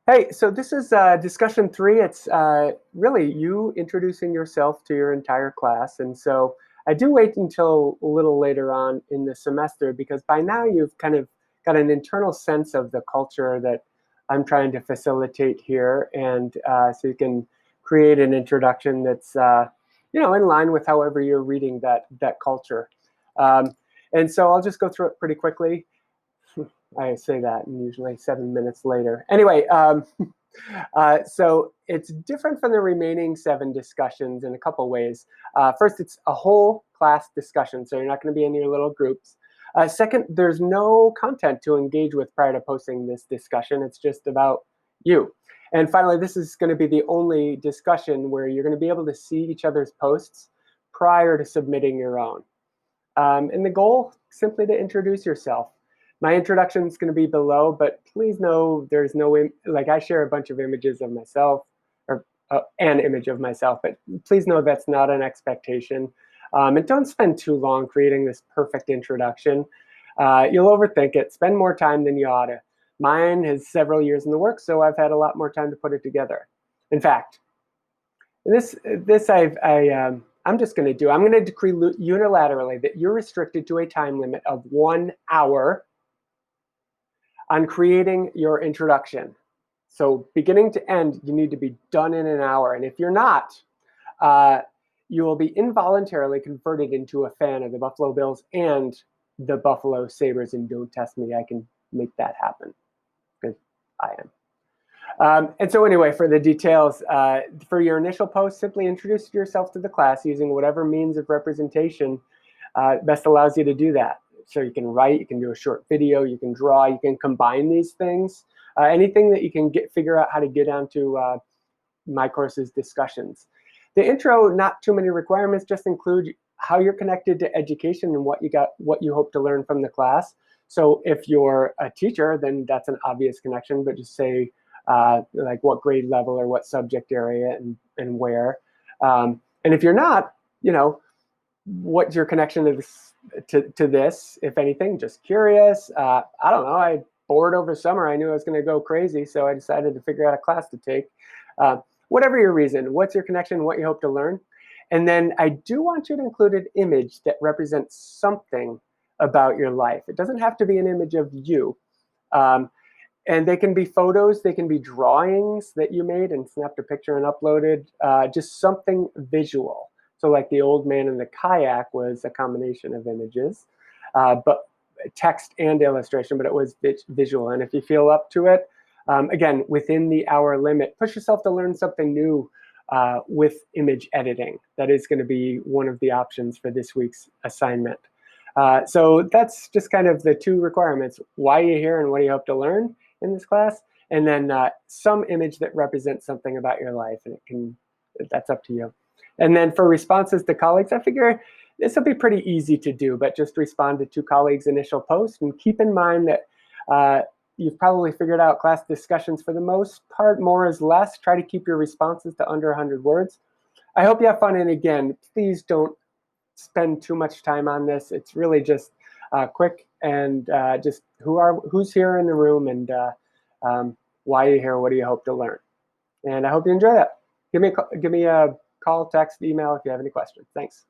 Hey, so this is discussion three. It's really you introducing yourself to your entire class. And so I do wait until a little later on in the semester because by now you've kind of got an internal sense of the culture that I'm trying to facilitate here. And so you can create an introduction that's, in line with however you're reading that culture. Um, and so I'll just go through it pretty quickly. I say that, and usually 7 minutes later. Anyway, so it's different from the remaining 7 discussions in a couple ways. First, it's a whole class discussion, so you're not going to be in your little groups. Second, there's no content to engage with prior to posting this discussion. It's just about you. And finally, this is going to be the only discussion where you're going to be able to see each other's posts prior to submitting your own. And the goal, simply to introduce yourself. My introduction is going to be below, but please know there's no, like I share a bunch of images of myself, or an image of myself, but please know that's not an expectation. And don't spend too long creating this perfect introduction. You'll overthink it. Spend more time than you ought to. Mine has several years in the works, so I've had a lot more time to put it together. In fact, I'm just going to do, I'm going to decree unilaterally that you're restricted to a time limit of 1 hour on creating your introduction. So beginning to end, you need to be done in an hour. And if you're not, you will be involuntarily converted into a fan of the Buffalo Bills and the Buffalo Sabres. And don't test me, I can make that happen, because I am. And so anyway, for the details, for your initial post, simply introduce yourself to the class using whatever means of representation best allows you to do that. So you can write, you can do a short video, you can draw, you can combine these things. Anything that you can figure out how to get onto my course's discussions. The intro, not too many requirements, just include how you're connected to education and what you hope to learn from the class. So if you're a teacher, then that's an obvious connection, but just say like what grade level or what subject area and where. And if you're not, what's your connection to this, if anything? Just curious. I don't know. I bored over summer. I knew I was going to go crazy, so I decided to figure out a class to take. Whatever your reason, what's your connection, what you hope to learn? And then I do want you to include an image that represents something about your life. It doesn't have to be an image of you. And they can be photos, they can be drawings that you made and snapped a picture and uploaded, just something visual. So like the old man in the kayak was a combination of images, but text and illustration, but it was visual. And if you feel up to it, again, within the hour limit, push yourself to learn something new with image editing. That is going to be one of the options for this week's assignment. So that's just kind of the 2 requirements: why you're here and what do you hope to learn in this class, and then some image that represents something about your life, and that's up to you. And then for responses to colleagues, I figure this will be pretty easy to do, but just respond to 2 colleagues' initial posts, and keep in mind that you've probably figured out class discussions for the most part, more is less. Try to keep your responses to under 100 words. I hope you have fun, and again, please don't spend too much time on this. It's really just quick and just who's here in the room and why you're here, what do you hope to learn. And I hope you enjoy that. Give me a call, text, email if you have any questions. Thanks.